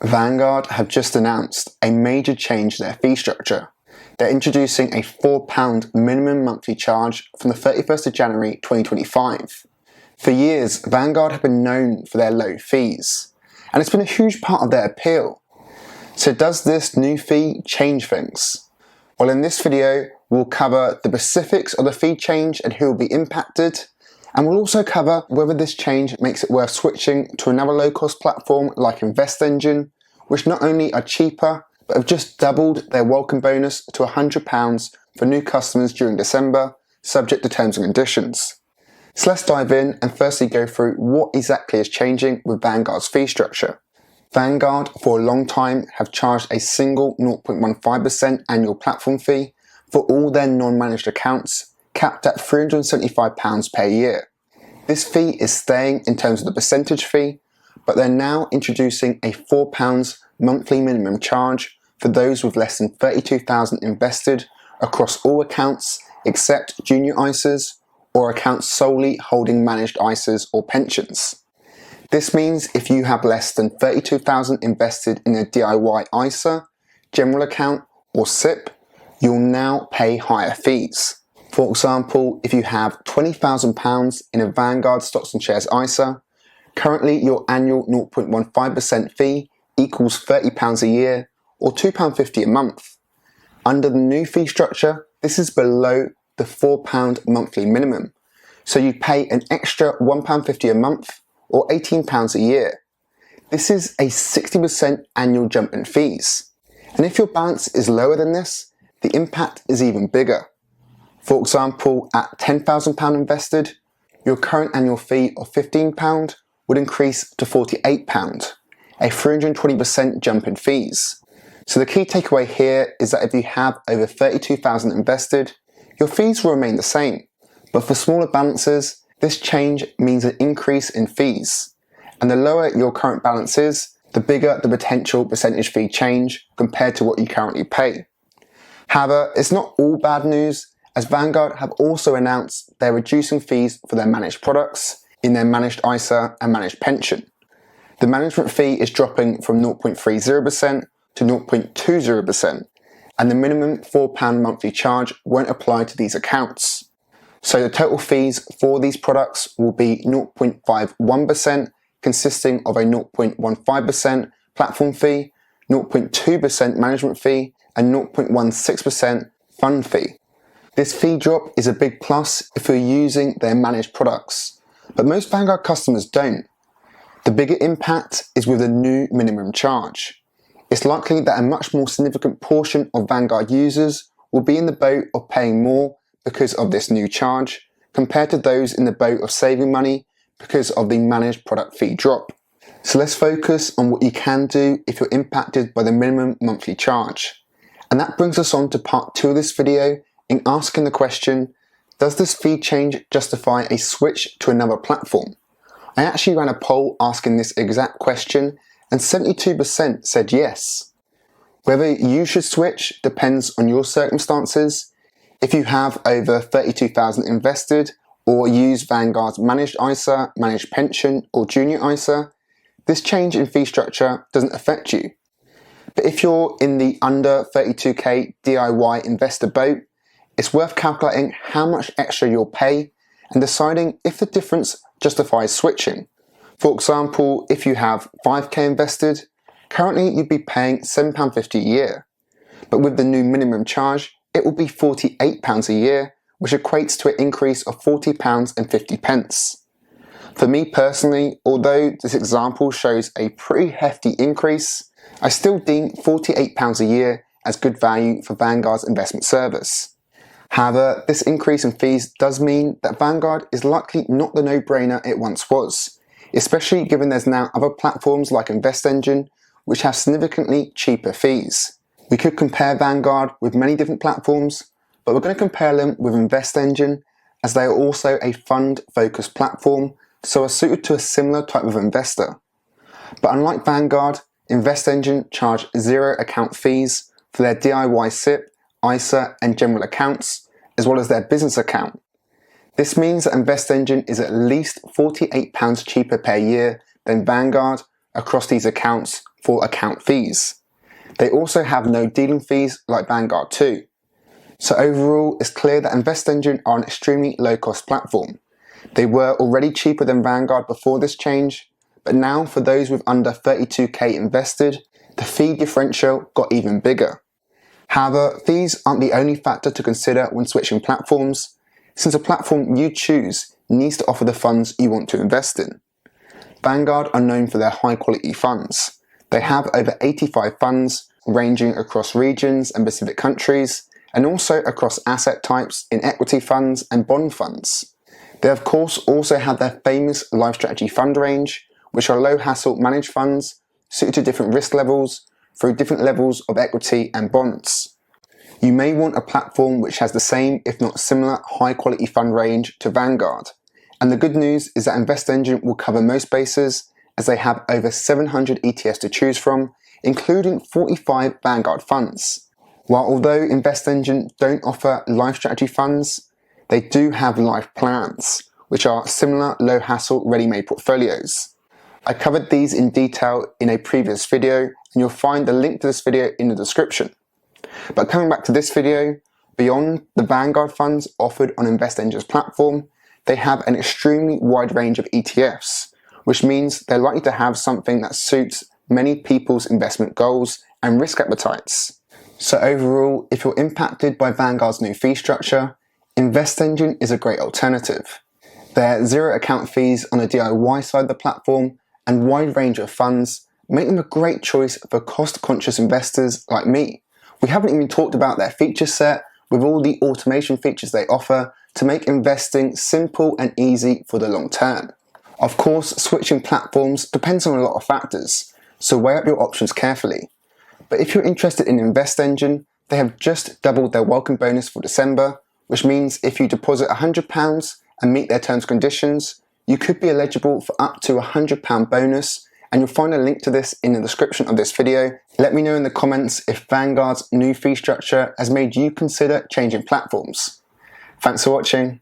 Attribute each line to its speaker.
Speaker 1: Vanguard have just announced a major change to their fee structure. They're introducing a £4 minimum monthly charge from the 31st of January 2025. For years, Vanguard have been known for their low fees, and it's been a huge part of their appeal. So does this new fee change things? Well, in this video, we'll cover the specifics of the fee change and who will be impacted, and we'll also cover whether this change makes it worth switching to another low-cost platform like InvestEngine, which not only are cheaper, but have just doubled their welcome bonus to £100 for new customers during December, subject to terms and conditions. So let's dive in and firstly go through what exactly is changing with Vanguard's fee structure. Vanguard, for a long time, have charged a single 0.15% annual platform fee for all their non-managed accounts, capped at £375 per year. This fee is staying in terms of the percentage fee, but they're now introducing a £4 monthly minimum charge for those with less than $32,000 invested across all accounts except junior ISAs or accounts solely holding managed ISAs or pensions. This means if you have less than $32,000 invested in a DIY ISA, general account or SIP, you'll now pay higher fees. For example, if you have £20,000 in a Vanguard stocks and shares ISA, currently your annual 0.15% fee equals £30 a year or £2.50 a month. Under the new fee structure, this is below the £4 monthly minimum, so you pay an extra £1.50 a month or £18 a year. This is a 60% annual jump in fees. And if your balance is lower than this, the impact is even bigger. For example, at £10,000 invested, your current annual fee of £15 would increase to £48, a 320% jump in fees. So the key takeaway here is that if you have over $32,000 invested, your fees will remain the same. But for smaller balances, this change means an increase in fees. And the lower your current balance is, the bigger the potential percentage fee change compared to what you currently pay. However, it's not all bad news, as Vanguard have also announced they're reducing fees for their managed products in their managed ISA and managed pension. The management fee is dropping from 0.30% to 0.20%, and the minimum £4 monthly charge won't apply to these accounts. So the total fees for these products will be 0.51%, consisting of a 0.15% platform fee, 0.2% management fee, and 0.16% fund fee. This fee drop is a big plus if you're using their managed products, but most Vanguard customers don't. The bigger impact is with the new minimum charge. It's likely that a much more significant portion of Vanguard users will be in the boat of paying more because of this new charge, compared to those in the boat of saving money because of the managed product fee drop. So let's focus on what you can do if you're impacted by the minimum monthly charge. And that brings us on to part 2 of this video, in asking the question, does this fee change justify a switch to another platform? I actually ran a poll asking this exact question, and 72% said yes. Whether you should switch depends on your circumstances. If you have over $32,000 invested or use Vanguard's managed ISA, managed pension or junior ISA, this change in fee structure doesn't affect you. But if you're in the under 32k DIY investor boat, it's worth calculating how much extra you'll pay and deciding if the difference justifies switching. For example, if you have 5k invested, currently you'd be paying £7.50 a year. But with the new minimum charge, it will be £48 a year, which equates to an increase of £40.50. For me personally, although this example shows a pretty hefty increase, I still deem £48 a year as good value for Vanguard's investment service. However, this increase in fees does mean that Vanguard is likely not the no-brainer it once was, especially given there's now other platforms like InvestEngine which have significantly cheaper fees. We could compare Vanguard with many different platforms, but we're going to compare them with InvestEngine as they are also a fund-focused platform, so are suited to a similar type of investor. But unlike Vanguard, InvestEngine charge 0 account fees for their DIY SIP, ISA and general accounts, as well as their business account. This means that InvestEngine is at least £48 cheaper per year than Vanguard across these accounts for account fees. They also have no dealing fees like Vanguard too. So overall, it's clear that InvestEngine are an extremely low-cost platform. They were already cheaper than Vanguard before this change, but now for those with under 32k invested, the fee differential got even bigger. However, fees aren't the only factor to consider when switching platforms, since the platform you choose needs to offer the funds you want to invest in. Vanguard are known for their high-quality funds. They have over 85 funds ranging across regions and specific countries, and also across asset types in equity funds and bond funds. They of course also have their famous Life Strategy fund range, which are low-hassle managed funds suited to different risk levels through different levels of equity and bonds. You may want a platform which has the same, if not similar, high-quality fund range to Vanguard. And the good news is that InvestEngine will cover most bases, as they have over 700 ETFs to choose from, including 45 Vanguard funds. While although InvestEngine don't offer life strategy funds, they do have life plans, which are similar low-hassle ready-made portfolios. I covered these in detail in a previous video, and you'll find the link to this video in the description. But coming back to this video, beyond the Vanguard funds offered on InvestEngine's platform, they have an extremely wide range of ETFs, which means they're likely to have something that suits many people's investment goals and risk appetites. So overall, if you're impacted by Vanguard's new fee structure, InvestEngine is a great alternative. Their zero account fees on the DIY side of the platform and wide range of funds make them a great choice for cost-conscious investors like me. We haven't even talked about their feature set with all the automation features they offer to make investing simple and easy for the long term. Of course, switching platforms depends on a lot of factors, so weigh up your options carefully. But if you're interested in InvestEngine, they have just doubled their welcome bonus for December, which means if you deposit £100 and meet their terms and conditions, you could be eligible for up to a £100 bonus, and you'll find a link to this in the description of this video. Let me know in the comments if Vanguard's new fee structure has made you consider changing platforms. Thanks for watching.